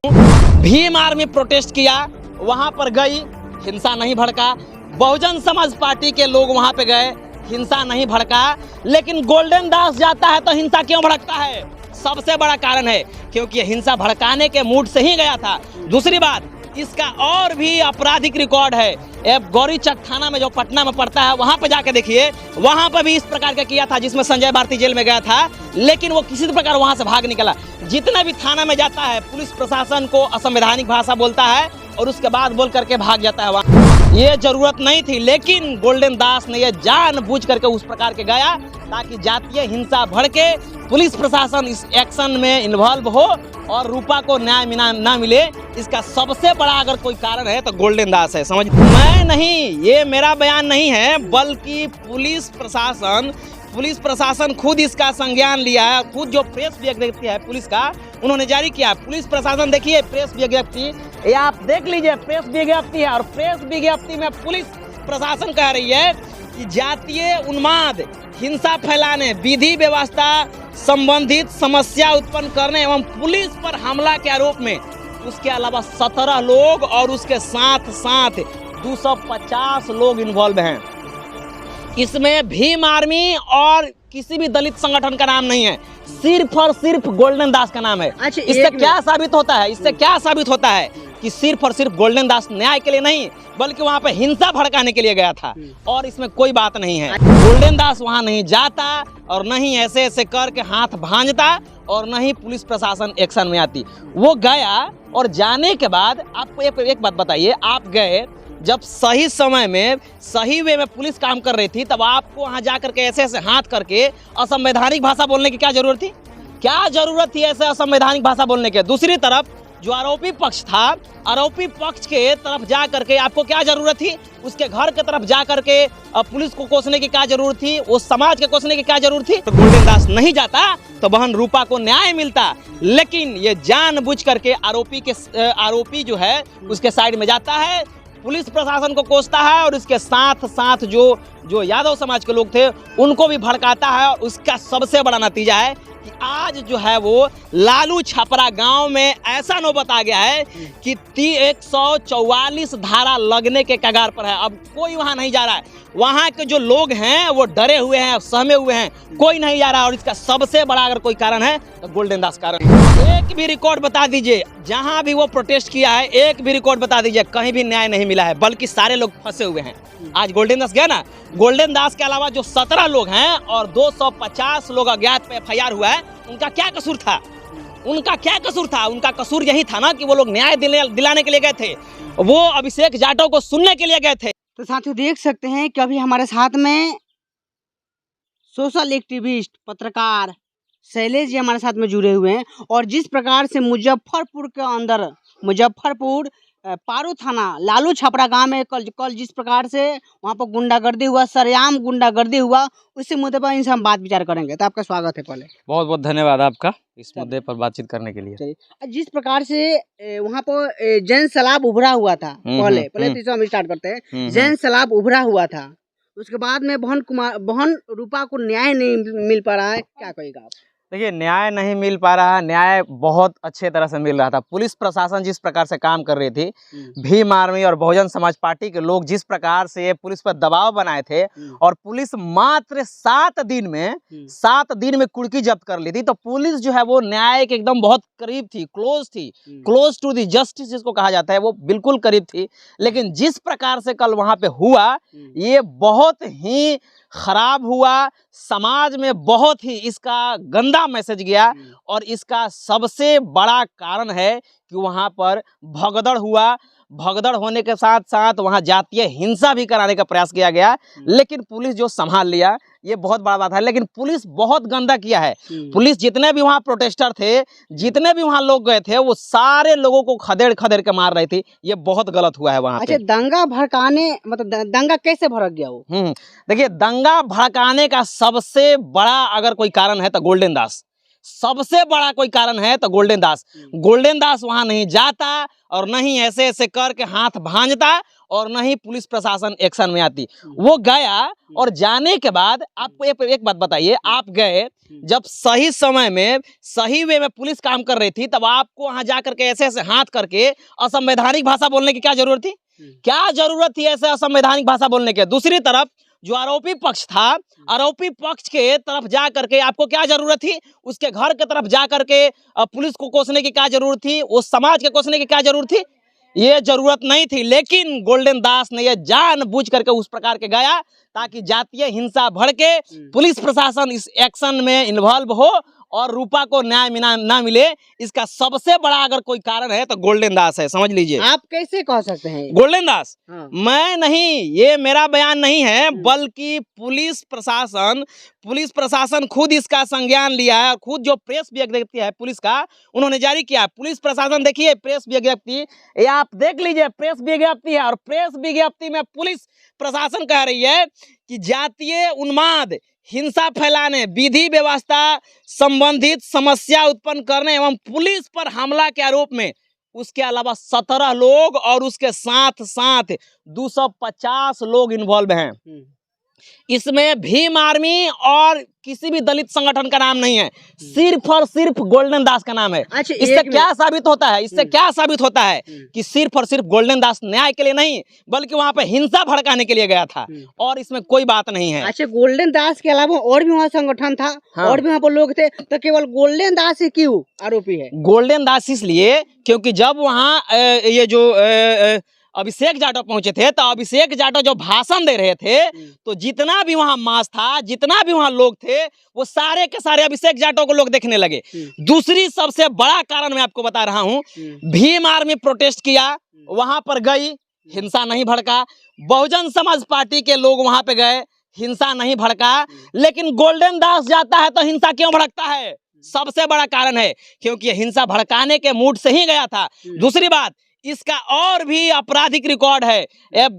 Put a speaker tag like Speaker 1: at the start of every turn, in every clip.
Speaker 1: Bhim army protest किया, वहां पर गई, हिंसा नहीं भड़का। बहुजन समाज पार्टी के लोग वहां पे गए, हिंसा नहीं भड़का। लेकिन गोल्डन दास जाता है तो हिंसा क्यों भड़कता है? सबसे बड़ा कारण है क्योंकि हिंसा भड़काने के मूड से ही गया था। दूसरी बात, इसका और भी आपराधिक रिकॉर्ड है। गौरीचक थाना में जो पटना में पड़ता है, वहां पे जाके देखिए, वहां पर भी इस प्रकार का किया था, जिसमें संजय भारती जेल में गया था, लेकिन वो किसी प्रकार वहां से भाग निकला। जितना भी थाना में जाता है, पुलिस प्रशासन को असंवैधानिक भाषा बोलता है और उसके बाद बोल करके भाग जाता है वहाँ। ये जरूरत नहीं थी, लेकिन गोल्डन दास ने ये जानबूझ करके उस प्रकार के गया ताकि जातीय हिंसा भड़के, पुलिस प्रशासन इस एक्शन में इन्वॉल्व हो और रूपा को न्याय ना मिले। इसका सबसे बड़ा अगर कोई कारण है तो गोल्डन दास है। समझ, मैं नहीं, ये मेरा बयान नहीं है, बल्कि पुलिस प्रशासन खुद इसका संज्ञान लिया है। खुद जो प्रेस विज्ञप्ति है पुलिस का, उन्होंने जारी किया। पुलिस प्रशासन देखिए प्रेस विज्ञप्ति, ये आप देख लीजिए, प्रेस विज्ञप्ति है, और प्रेस विज्ञप्ति में पुलिस प्रशासन कह रही है कि जातीय उन्माद, हिंसा फैलाने, विधि व्यवस्था संबंधित समस्या उत्पन्न करने एवं पुलिस पर हमला के आरोप में उसके अलावा 17 लोग और उसके साथ साथ 250 लोग इन्वॉल्व हैं। इसमें भीम आर्मी और किसी भी दलित संगठन का नाम नहीं है, सिर्फ और सिर्फ गोल्डन दास का नाम है।
Speaker 2: अच्छा,
Speaker 1: इससे क्या साबित होता है? इससे क्या साबित होता है कि सिर्फ और सिर्फ गोल्डन दास न्याय के लिए नहीं, बल्कि वहां पे हिंसा भड़काने के लिए गया था, और इसमें कोई बात नहीं है। गोल्डन दास वहां नहीं जाता और नहीं ऐसे ऐसे करके हाथ भांजता और नहीं पुलिस प्रशासन एक्शन में आती। वो गया और जाने के बाद आपको एक बात बताइए, आप गए जब सही समय में सही वे में पुलिस काम कर रही थी, तब आपको वहां जाकर के ऐसे ऐसे हाथ करके असंवैधानिक भाषा बोलने की क्या जरूरत थी? क्या जरूरत थी ऐसे असंवैधानिक भाषा बोलने के? दूसरी तरफ जो आरोपी पक्ष था, आरोपी पक्ष के तरफ जा करके आपको क्या जरूरत थी? उसके घर के तरफ जा करके पुलिस को कोसने की क्या जरूरत थी? उस समाज के कोसने की क्या जरूरत थी? तो गोल्डन दास नहीं जाता तो बहन रूपा को न्याय मिलता, लेकिन ये जानबूझ करके आरोपी जो है उसके साइड में जाता है, पुलिस प्रशासन को कोसता है और इसके साथ साथ जो यादव समाज के लोग थे उनको भी भड़काता है। और उसका सबसे बड़ा नतीजा है कि आज जो है वो लालू छपरा गांव में ऐसा नौबत आ गया है कि 144 धारा लगने के कगार पर है। अब कोई वहां नहीं जा रहा है, वहां के जो लोग हैं वो डरे हुए हैं, सहमे हुए हैं, कोई नहीं जा रहा। और इसका सबसे बड़ा अगर कोई कारण है तो गोल्डन दास कारण है। एक भी रिकॉर्ड बता दीजिए, जहां भी वो प्रोटेस्ट किया है, एक भी रिकॉर्ड बता दीजिए, कहीं भी न्याय नहीं मिला है, बल्कि सारे लोग फंसे हुए हैं। आज गोल्डन दास गया ना, गोल्डन दास के अलावा जो 17 लोग हैं और 250 लोग अज्ञात पे FIR हुआ है, उनका क्या कसूर था? उनका क्या कसूर था? उनका कसूर यही था ना कि वो लोग न्याय दिलाने के लिए गए थे, वो अभिषेक जाटव को सुनने के लिए गए थे।
Speaker 2: तो साथियों देख सकते हैं कि अभी हमारे साथ में सोशल एक्टिविस्ट पत्रकार शैलेश जी हमारे साथ में जुड़े हुए हैं। और जिस प्रकार से मुजफ्फरपुर के अंदर, मुजफ्फरपुर पारू थाना लालू छपरा गांव में कल जिस प्रकार से वहां पर गुंडागर्दी हुआ, सरेआम गुंडागर्दी हुआ, उसी मुद्दे पर इनसे हम बात विचार करेंगे। तो आपका स्वागत है। पहले
Speaker 1: बहुत बहुत धन्यवाद आपका इस मुद्दे पर बातचीत करने के लिए।
Speaker 2: जिस प्रकार से वहां पर जैन सलाब उभरा हुआ था, पहले तो इसे हम स्टार्ट करते हैं। जैन सलाब उभरा हुआ था, उसके बाद में बहन रूपा को न्याय नहीं मिल पा रहा है, क्या कहेगा आप?
Speaker 1: देखिए, न्याय नहीं मिल पा रहा है, न्याय बहुत अच्छे तरह से मिल रहा था। पुलिस प्रशासन जिस प्रकार से काम कर रही थी, भीम आर्मी और बहुजन समाज पार्टी के लोग जिस प्रकार से पुलिस पर दबाव बनाए थे, और पुलिस मात्र 7 दिन में कुर्की जब्त कर ली थी। तो पुलिस जो है वो न्याय के एकदम बहुत करीब थी, क्लोज टू दी जस्टिस जिसको कहा जाता है, वो बिल्कुल करीब थी। लेकिन जिस प्रकार से कल वहां पे हुआ, ये बहुत ही खराब हुआ, समाज में बहुत ही इसका गंदा मैसेज गया। और इसका सबसे बड़ा कारण है कि वहां पर भगदड़ हुआ। भगदड़ होने के साथ साथ वहां जातीय हिंसा भी कराने का प्रयास किया गया, लेकिन पुलिस जो संभाल लिया, ये बहुत बड़ा बात है। लेकिन पुलिस बहुत गंदा किया है। पुलिस जितने भी वहां प्रोटेस्टर थे, जितने भी वहां लोग गए थे, वो सारे लोगों को खदेड़ खदेड़ के मार रही थी। ये बहुत गलत हुआ है वहां पे।
Speaker 2: अच्छा, दंगा भड़काने, मतलब दंगा कैसे भड़क गया वो?
Speaker 1: देखिए, दंगा भड़काने का सबसे बड़ा अगर कोई कारण है तो गोल्डन दास। सबसे बड़ा कोई कारण है तो गोल्डन दास। गोल्डन दास वहां नहीं जाता और न ही ऐसे ऐसे करके हाथ भांजता और न ही पुलिस प्रशासन एक्शन में आती। वो गया और जाने के बाद आपको एक बात बताइए, आप गए जब सही समय में सही वे में पुलिस काम कर रही थी, तब आपको वहां जा करके ऐसे ऐसे हाथ करके असंवैधानिक भाषा बोलने की क्या जरूरत थी? क्या जरूरत थी ऐसे असंवैधानिक भाषा बोलने के? दूसरी तरफ जो आरोपी पक्ष था, आरोपी पक्ष के तरफ जा करके आपको क्या जरूरत थी? उसके घर के तरफ जा करके पुलिस को कोसने की क्या जरूरत थी? उस समाज के कोसने की क्या जरूरत थी? ये जरूरत नहीं थी। लेकिन गोल्डन दास ने ये जानबूझ करके उस प्रकार के गया ताकि जातीय हिंसा भड़के, पुलिस प्रशासन इस एक्शन में इन्वॉल्व हो और रूपा को न्याय ना मिले। इसका सबसे बड़ा अगर कोई कारण है तो गोल्डन दास है, समझ लीजिए।
Speaker 2: आप कैसे कह सकते हैं
Speaker 1: गोल्डन दास?
Speaker 2: हाँ।
Speaker 1: मैं नहीं, ये मेरा बयान नहीं है, बल्कि पुलिस प्रशासन खुद इसका संज्ञान लिया है और खुद जो प्रेस विज्ञप्ति है पुलिस का उन्होंने जारी किया है। पुलिस प्रशासन देखिए प्रेस विज्ञप्ति, ये आप देख लीजिए, प्रेस विज्ञप्ति है और प्रेस विज्ञप्ति में पुलिस प्रशासन कह रही है कि जातीय उन्माद, हिंसा फैलाने, विधि व्यवस्था संबंधित समस्या उत्पन्न करने एवं पुलिस पर हमला के आरोप में उसके अलावा 17 लोग और उसके साथ साथ 250 लोग इन्वॉल्व हैं। इसमें भीम आर्मी और किसी भी दलित संगठन का नाम नहीं है, सिर्फ और सिर्फ गोल्डन दास का नाम है।
Speaker 2: अच्छा,
Speaker 1: इससे क्या साबित होता है? इससे क्या साबित होता है कि सिर्फ और सिर्फ गोल्डन दास न्याय के लिए नहीं बल्कि वहां पे हिंसा भड़काने के लिए गया था और इसमें कोई बात नहीं है।
Speaker 2: अच्छा, गोल्डन दास के अलावा और भी वहाँ संगठन था? हाँ। और भी वहाँ पर लोग थे, तो केवल गोल्डन दास ही क्यों आरोपी है?
Speaker 1: गोल्डन दास इसलिए क्योंकि जब वहाँ ये जो अभिषेक जाटव पहुंचे थे तो अभिषेक जाटव जो भाषण दे रहे थे तो जितना भी वहां मास था, जितना भी वहां लोग थे, वो सारे के सारे अभिषेक जाटव को लोग देखने लगे। दूसरी सबसे बड़ा कारण मैं आपको बता रहा हूं, भीम आर्मी प्रोटेस्ट किया, वहां पर गई, हिंसा नहीं भड़का। बहुजन समाज पार्टी के लोग वहां पे गए, हिंसा नहीं भड़का। लेकिन गोल्डन दास जाता है तो हिंसा क्यों भड़कता है? सबसे बड़ा कारण है क्योंकि हिंसा भड़काने के मूड से ही गया था। दूसरी बात, इसका और भी आपराधिक रिकॉर्ड है।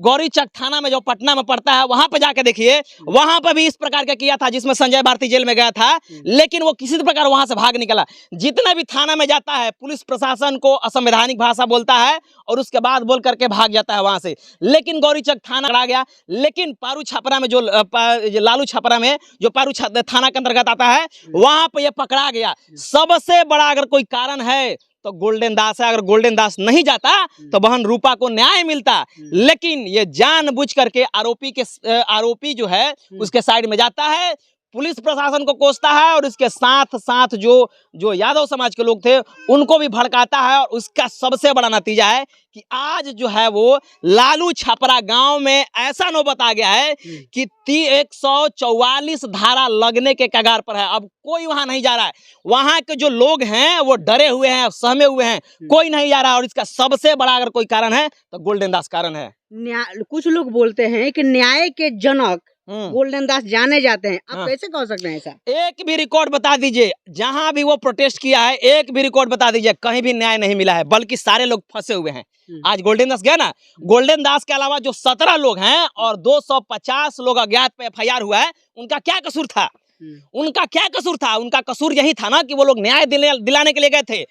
Speaker 1: गौरीचक थाना में जो पटना में पड़ता है, वहां पे जाके देखिए, वहां पे भी इस प्रकार का किया था जिसमें संजय भारती जेल में गया था, लेकिन वो किसी प्रकार वहां से भाग निकला। जितना भी थाना में जाता है पुलिस प्रशासन को असंवैधानिक भाषा बोलता है और उसके बाद बोल करके भाग जाता है वहां से। लेकिन गौरीचक थाना आ गया, लेकिन पारू छपरा में जो लालू छपरा में जो पारू थाना के अंतर्गत आता है, वहां पे ये पकड़ा गया। सबसे बड़ा अगर कोई कारण है तो गोल्डन दास है। अगर गोल्डन दास नहीं जाता तो बहन रूपा को न्याय मिलता, लेकिन ये जानबूझ करके आरोपी जो है उसके साइड में जाता है, पुलिस प्रशासन को कोसता है और इसके साथ साथ जो यादव समाज के लोग थे उनको भी भड़काता है। और उसका सबसे बड़ा नतीजा है कि आज जो है वो लालू छपरा गांव में ऐसा नौबत आ गया है कि 144 धारा लगने के कगार पर है। अब कोई वहां नहीं जा रहा है, वहां के जो लोग हैं वो डरे हुए हैं, सहमे हुए हैं, कोई नहीं जा रहा। और इसका सबसे बड़ा अगर कोई कारण है तो गोल्डन दास कारण है।
Speaker 2: कुछ लोग बोलते हैं कि न्याय के जनक गोल्डन दास जाने जाते हैं, आप कैसे कह सकते हैं ऐसा?
Speaker 1: एक भी रिकॉर्ड बता दीजिए, जहां भी वो प्रोटेस्ट किया है एक भी रिकॉर्ड बता दीजिए, कहीं भी न्याय नहीं मिला है, बल्कि सारे लोग फंसे हुए हैं। आज गोल्डन दास गया ना, गोल्डन दास के अलावा जो 17 लोग हैं और 250 लोग अज्ञात पे FIR हुआ है, उनका क्या कसूर था? उनका क्या कसूर था? उनका कसूर यही था ना कि वो लोग न्याय दिलाने के लिए गए थे,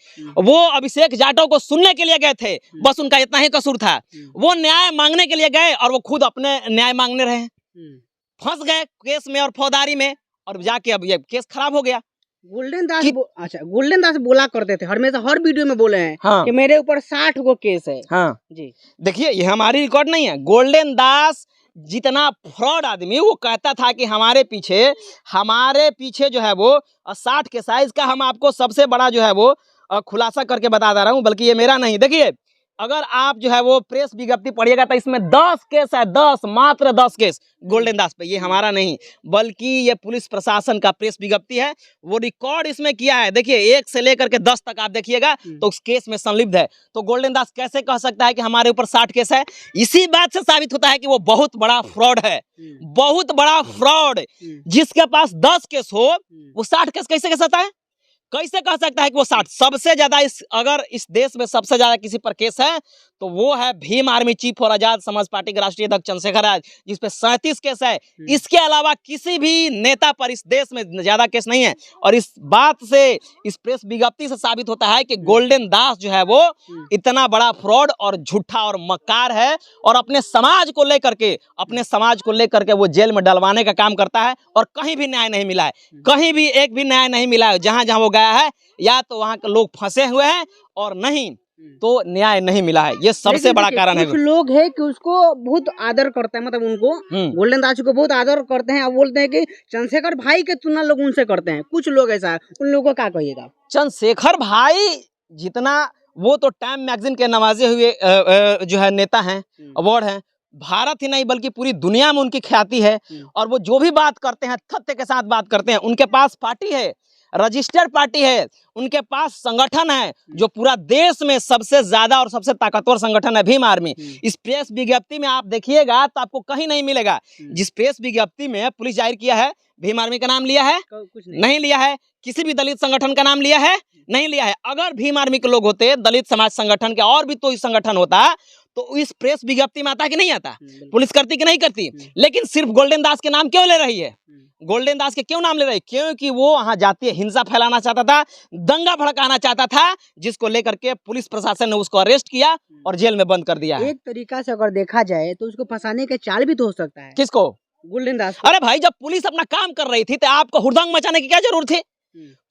Speaker 1: वो अभिषेक जाटव को सुनने के लिए गए थे, बस उनका इतना ही कसूर था। वो न्याय मांगने के लिए गए और वो खुद अपने न्याय मांगने रहे, फंस गए केस में और फौजदारी में, और जाके अब ये केस खराब हो गया।
Speaker 2: गोल्डन दास अच्छा, गोल्डन दास बोला करते थे, हमेशा हर वीडियो में बोले हैं
Speaker 1: हाँ।
Speaker 2: कि मेरे ऊपर 60 गो केस है।
Speaker 1: हाँ
Speaker 2: जी,
Speaker 1: देखिए ये हमारी रिकॉर्ड नहीं है। गोल्डन दास जितना फ्रॉड आदमी, वो कहता था कि हमारे पीछे जो है वो 60 के साइज का, हम आपको सबसे बड़ा जो है वो खुलासा करके बता रहा हूँ, बल्कि ये मेरा नहीं। देखिए अगर आप जो है वो प्रेस विज्ञप्ति पढ़िएगा तो इसमें 10 केस है, 10, मात्र 10 केस गोल्डन दास पे। ये हमारा नहीं, बल्कि ये पुलिस प्रशासन का प्रेस विज्ञप्ति है, वो रिकॉर्ड इसमें किया है। देखिए 1 से लेकर के 10 तक आप देखिएगा तो उस केस में संलिप्त है। तो गोल्डन दास कैसे कह सकता है कि हमारे ऊपर 60 केस है? इसी बात से साबित होता है कि वो बहुत बड़ा फ्रॉड है, बहुत बड़ा फ्रॉड। जिसके पास 10 केस हो वो 60 केस कैसे कह सकता है? कैसे कह सकता है कि वो 60? सबसे ज्यादा अगर इस देश में सबसे ज्यादा किसी पर केस है तो वो है भीम आर्मी चीफ और आजाद समाज पार्टी के राष्ट्रीय अध्यक्ष चंद्रशेखर आजाद, जिसपे 37 केस है। इसके अलावा किसी भी नेता पर इस देश में ज्यादा केस नहीं है। और इस बात से, इस प्रेस विज्ञप्ति से साबित होता है कि गोल्डन दास जो है वो इतना बड़ा फ्रॉड और झूठा और मक्कार है, और अपने समाज को लेकर के वो जेल में डलवाने का काम करता है। और कहीं भी न्याय नहीं मिला है, कहीं भी एक भी न्याय नहीं मिला है। जहां जहां वो गया है, या तो वहां के लोग फंसे हुए हैं, और नहीं तो न्याय नहीं मिला है। ये सबसे बड़ा कारण है।
Speaker 2: कुछ लोग हैं कि उसको बहुत आदर करते हैं, मतलब उनको गोल्डन दास को बहुत आदर करते हैं। अब बोलते हैं कि चंद्रशेखर भाई के तुलना लोग उनसे करते हैं। कुछ लोग ऐसा है, उन लोगों को क्या कहिएगा?
Speaker 1: चंद्रशेखर भाई जितना, वो तो टाइम मैगजीन के नवाजे हुए जो है नेता हैं, अवार्ड हैं। भारत ही नहीं बल्कि पूरी दुनिया में उनकी ख्याति है। और वो जो भी बात करते हैं तथ्य के साथ बात करते हैं। उनके पास पार्टी है, रजिस्टर्ड पार्टी है, उनके पास संगठन है जो पूरा देश में सबसे ज्यादा और सबसे ताकतवर संगठन है, भीम आर्मी। इस प्रेस विज्ञप्ति में आप देखिएगा तो आपको कहीं नहीं मिलेगा। जिस प्रेस विज्ञप्ति में पुलिस जाहिर किया है, भीम आर्मी का नाम लिया है?
Speaker 2: कुछ
Speaker 1: नहीं लिया है। किसी भी दलित संगठन का नाम लिया है? नहीं लिया है। अगर भीम आर्मी के लोग होते, दलित समाज संगठन के और भी तो इस संगठन होता, तो इस प्रेस विज्ञप्ति में आता कि नहीं आता? पुलिस करती कि नहीं करती? लेकिन सिर्फ गोल्डन दास के नाम क्यों ले रही है? गोल्डन दास के क्यों नाम ले रही है? क्योंकि वो वहां जातीय हिंसा फैलाना चाहता था, दंगा भड़काना चाहता था, जिसको लेकर के पुलिस प्रशासन ने उसको अरेस्ट किया और जेल में बंद कर दिया है।
Speaker 2: एक तरीका से अगर देखा जाए तो उसको फंसाने के चाल भी तो हो सकता है।
Speaker 1: किसको?
Speaker 2: गोल्डन दास को।
Speaker 1: अरे भाई, जब पुलिस अपना काम कर रही थी तो आपको हुड़दंग मचाने की क्या जरूरत थी?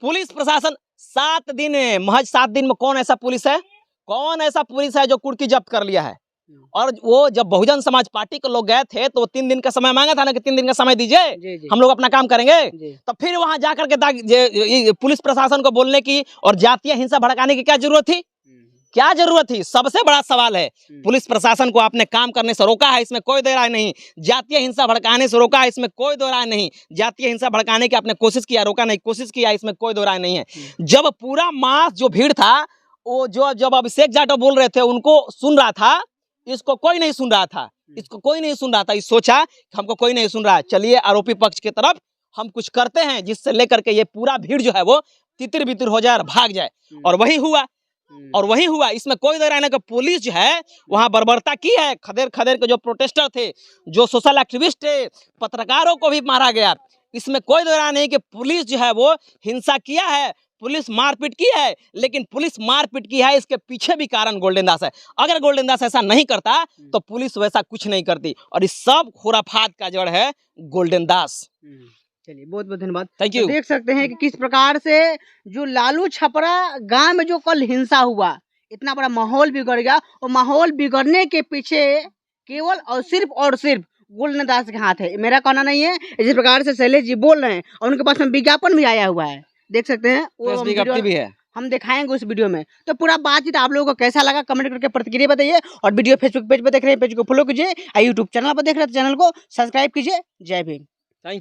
Speaker 1: पुलिस प्रशासन 7 दिन, महज 7 दिन में कौन ऐसा पुलिस है जो कुर्की जब्त कर लिया है? और वो जब बहुजन समाज पार्टी के लोग गए थे तो 3 दिन का समय मांगा था ना, कि 3 दिन का समय दीजिए, हम लोग अपना काम करेंगे। तो फिर वहां जाकर के पुलिस प्रशासन को बोलने की और जातीय हिंसा भड़काने की क्या जरूरत थी? क्या जरूरत थी? सबसे बड़ा सवाल है। पुलिस प्रशासन को आपने काम करने से रोका है, इसमें कोई दो राय नहीं। जातीय हिंसा भड़काने से रोका है, इसमें कोई दो राय नहीं। जातीय हिंसा भड़काने की आपने कोशिश किया, रोका नहीं, कोशिश किया, इसमें कोई दो राय नहीं है। जब पूरा मास जो भीड़ था, वो जब अभिषेक जाटव बोल रहे थे उनको सुन रहा था, इसको कोई नहीं सुन रहा था। इस सोचा कि हमको कोई नहीं सुन रहा है, चलिए आरोपी पक्ष की तरफ हम कुछ करते हैं जिससे लेकर के ये पूरा भीड़ जो है वो तितिर बितिर हो जाए और भाग जाए। और वही हुआ। इसमें कोई दो राय नहीं कि पुलिस जो है वहां बर्बरता की है। खदेर के जो प्रोटेस्टर थे, जो सोशल एक्टिविस्ट थे, पत्रकारों को भी मारा गया। इसमें कोई दो राय नहीं कि पुलिस जो है वो हिंसा किया है, पुलिस मारपीट की है। लेकिन पुलिस मारपीट की है, इसके पीछे भी कारण गोल्डन दास है। अगर गोल्डन दास ऐसा नहीं करता तो पुलिस वैसा कुछ नहीं करती। और इस सब खुराफात का जड़ है गोल्डन दास।
Speaker 2: चलिए, बहुत बहुत धन्यवाद,
Speaker 1: थैंक यू।
Speaker 2: तो देख सकते हैं कि किस प्रकार से जो लालू छपरा गांव में जो कल हिंसा हुआ, इतना बड़ा माहौल बिगड़ गया, और माहौल बिगड़ने के पीछे केवल और सिर्फ गोल्डन दास के हाथ है। मेरा कहना नहीं है। इस प्रकार से शैलेश जी बोल रहे हैं, और उनके पास में विज्ञापन भी आया हुआ है, देख सकते हैं। वो
Speaker 1: विज्ञप्ति भी है,
Speaker 2: हम दिखाएंगे उस वीडियो में। तो पूरा बातचीत आप लोगों को कैसा लगा कमेंट करके प्रतिक्रिया बताइए। और वीडियो फेसबुक पेज पर देख रहे हैं, पेज को फॉलो कीजिए, यूट्यूब चैनल पर देख रहे हैं तो चैनल को सब्सक्राइब कीजिए। जय भीम।
Speaker 1: Thank you.